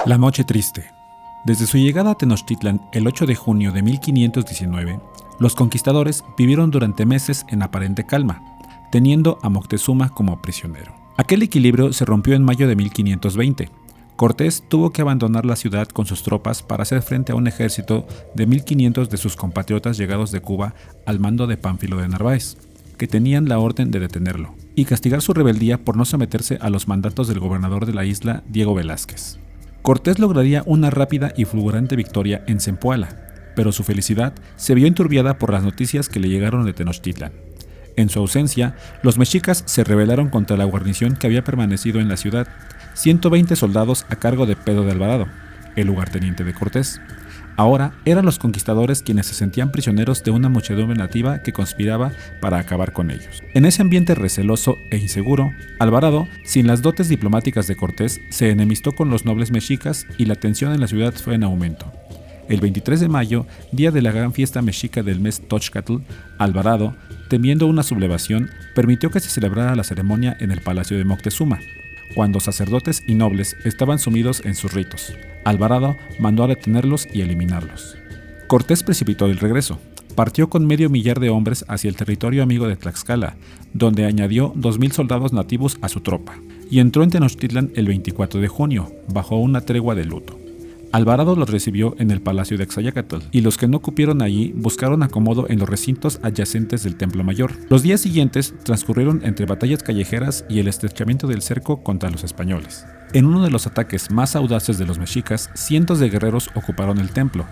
La noche triste. Desde su llegada a Tenochtitlan el 8 de junio de 1519, los conquistadores vivieron durante meses en aparente calma, teniendo a Moctezuma como prisionero. Aquel equilibrio se rompió en mayo de 1520. Cortés tuvo que abandonar la ciudad con sus tropas para hacer frente a un ejército de 1500 de sus compatriotas llegados de Cuba al mando de Pánfilo de Narváez, que tenían la orden de detenerlo, y castigar su rebeldía por no someterse a los mandatos del gobernador de la isla, Diego Velázquez. Cortés lograría una rápida y fulgurante victoria en Zempoala, pero su felicidad se vio enturbiada por las noticias que le llegaron de Tenochtitlan. En su ausencia, los mexicas se rebelaron contra la guarnición que había permanecido en la ciudad, 120 soldados a cargo de Pedro de Alvarado, el lugarteniente de Cortés. Ahora eran los conquistadores quienes se sentían prisioneros de una muchedumbre nativa que conspiraba para acabar con ellos. En ese ambiente receloso e inseguro, Alvarado, sin las dotes diplomáticas de Cortés, se enemistó con los nobles mexicas y la tensión en la ciudad fue en aumento. El 23 de mayo, día de la gran fiesta mexica del mes Toxcatl, Alvarado, temiendo una sublevación, permitió que se celebrara la ceremonia en el palacio de Moctezuma, cuando sacerdotes y nobles estaban sumidos en sus ritos. Alvarado mandó a detenerlos y eliminarlos. Cortés precipitó el regreso. Partió con 500,000 de hombres hacia el territorio amigo de Tlaxcala, donde añadió 2000 soldados nativos a su tropa, y entró en Tenochtitlan el 24 de junio, bajo una tregua de luto. Alvarado los recibió en el palacio de Axayácatl, y los que no cupieron allí buscaron acomodo en los recintos adyacentes del Templo Mayor. Los días siguientes transcurrieron entre batallas callejeras y el estrechamiento del cerco contra los españoles. En uno de los ataques más audaces de los mexicas, cientos de guerreros ocuparon el templo.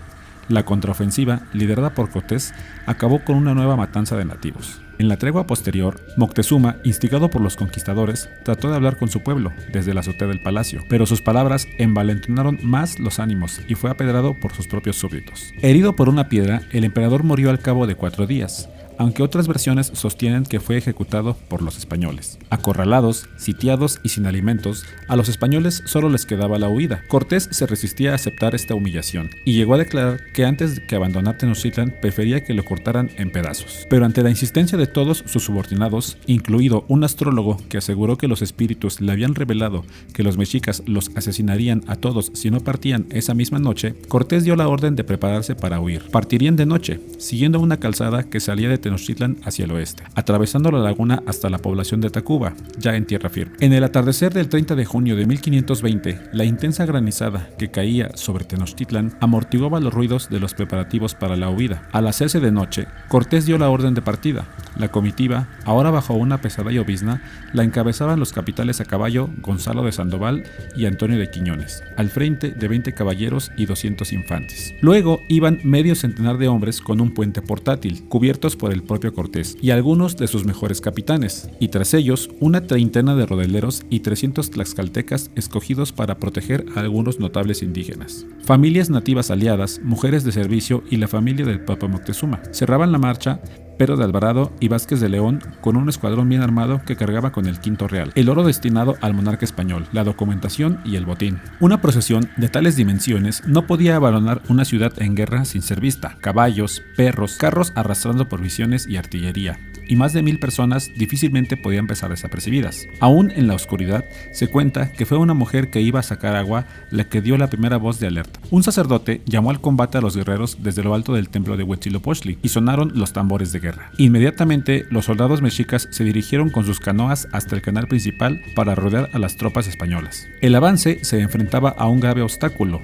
La contraofensiva, liderada por Cortés, acabó con una nueva matanza de nativos. En la tregua posterior, Moctezuma, instigado por los conquistadores, trató de hablar con su pueblo desde la azotea del palacio, pero sus palabras envalentonaron más los ánimos y fue apedrado por sus propios súbditos. Herido por una piedra, el emperador murió al cabo de 4 días, aunque otras versiones sostienen que fue ejecutado por los españoles. Acorralados, sitiados y sin alimentos, a los españoles solo les quedaba la huida. Cortés se resistía a aceptar esta humillación y llegó a declarar que antes que abandonar Tenochtitlan prefería que lo cortaran en pedazos. Pero ante la insistencia de todos sus subordinados, incluido un astrólogo que aseguró que los espíritus le habían revelado que los mexicas los asesinarían a todos si no partían esa misma noche, Cortés dio la orden de prepararse para huir. Partirían de noche, siguiendo una calzada que salía de Tenochtitlan hacia el oeste, atravesando la laguna hasta la población de Tacuba, ya en tierra firme. En el atardecer del 30 de junio de 1520, la intensa granizada que caía sobre Tenochtitlan amortiguaba los ruidos de los preparativos para la huida. Al hacerse de noche, Cortés dio la orden de partida. La comitiva, ahora bajo una pesada llovizna, la encabezaban los capitanes a caballo Gonzalo de Sandoval y Antonio de Quiñones, al frente de 20 caballeros y 200 infantes. Luego iban medio centenar de hombres con un puente portátil, cubiertos por el propio Cortés, y algunos de sus mejores capitanes, y tras ellos una treintena de rodeleros y 300 tlaxcaltecas escogidos para proteger a algunos notables indígenas. Familias nativas aliadas, mujeres de servicio y la familia del Papa Moctezuma cerraban la marcha Pedro de Alvarado y Vázquez de León con un escuadrón bien armado que cargaba con el quinto real, el oro destinado al monarca español, la documentación y el botín. Una procesión de tales dimensiones no podía abandonar una ciudad en guerra sin ser vista. Caballos, perros, carros arrastrando provisiones y artillería, y más de 1000 personas difícilmente podían pasar desapercibidas. Aún en la oscuridad, se cuenta que fue una mujer que iba a sacar agua la que dio la primera voz de alerta. Un sacerdote llamó al combate a los guerreros desde lo alto del templo de Huitzilopochtli y sonaron los tambores de guerra. Inmediatamente, los soldados mexicas se dirigieron con sus canoas hasta el canal principal para rodear a las tropas españolas. El avance se enfrentaba a un grave obstáculo.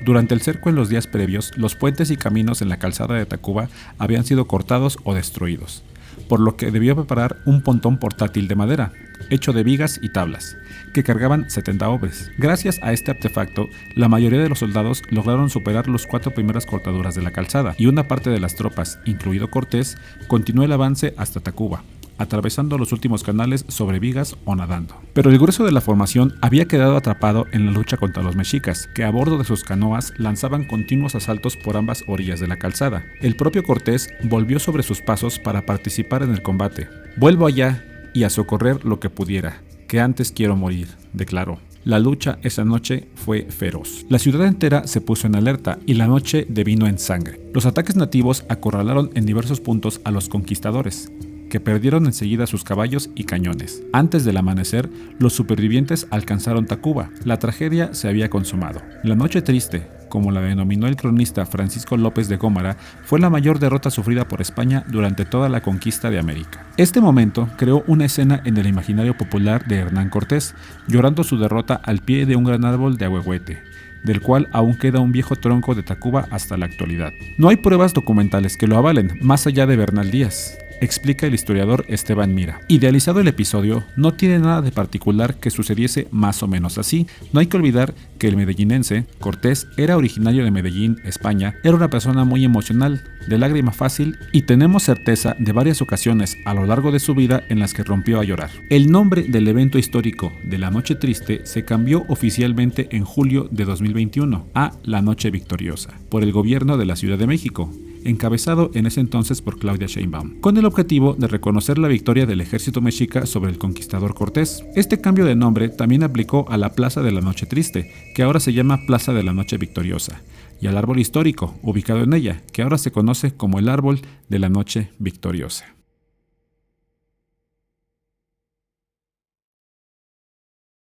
Durante el cerco en los días previos, los puentes y caminos en la calzada de Tacuba habían sido cortados o destruidos, por lo que debió preparar un pontón portátil de madera, hecho de vigas y tablas, que cargaban 70 hombres. Gracias a este artefacto, la mayoría de los soldados lograron superar las 4 primeras cortaduras de la calzada, y una parte de las tropas, incluido Cortés, continuó el avance hasta Tacuba, atravesando los últimos canales sobre vigas o nadando. Pero el grueso de la formación había quedado atrapado en la lucha contra los mexicas, que a bordo de sus canoas lanzaban continuos asaltos por ambas orillas de la calzada. El propio Cortés volvió sobre sus pasos para participar en el combate. «Vuelvo allá y a socorrer lo que pudiera, que antes quiero morir», declaró. La lucha esa noche fue feroz. La ciudad entera se puso en alerta y la noche devino en sangre. Los ataques nativos acorralaron en diversos puntos a los conquistadores. que perdieron enseguida sus caballos y cañones. Antes del amanecer, los supervivientes alcanzaron Tacuba. La tragedia se había consumado. La noche triste, como la denominó el cronista Francisco López de Gómara, fue la mayor derrota sufrida por España durante toda la conquista de América. Este momento creó una escena en el imaginario popular de Hernán Cortés, llorando su derrota al pie de un gran árbol de ahuehuete, del cual aún queda un viejo tronco de Tacuba hasta la actualidad. No hay pruebas documentales que lo avalen, más allá de Bernal Díaz, explica el historiador Esteban Mira. Idealizado el episodio, no tiene nada de particular que sucediese más o menos así. No hay que olvidar que el medellinense, Cortés, era originario de Medellín, España, era una persona muy emocional, de lágrima fácil, y tenemos certeza de varias ocasiones a lo largo de su vida en las que rompió a llorar. El nombre del evento histórico de la Noche Triste se cambió oficialmente en julio de 2021 a La Noche Victoriosa, por el gobierno de la Ciudad de México, encabezado en ese entonces por Claudia Sheinbaum, con el objetivo de reconocer la victoria del ejército mexica sobre el conquistador Cortés. Este cambio de nombre también aplicó a la Plaza de la Noche Triste, que ahora se llama Plaza de la Noche Victoriosa, y al árbol histórico, ubicado en ella, que ahora se conoce como el Árbol de la Noche Victoriosa.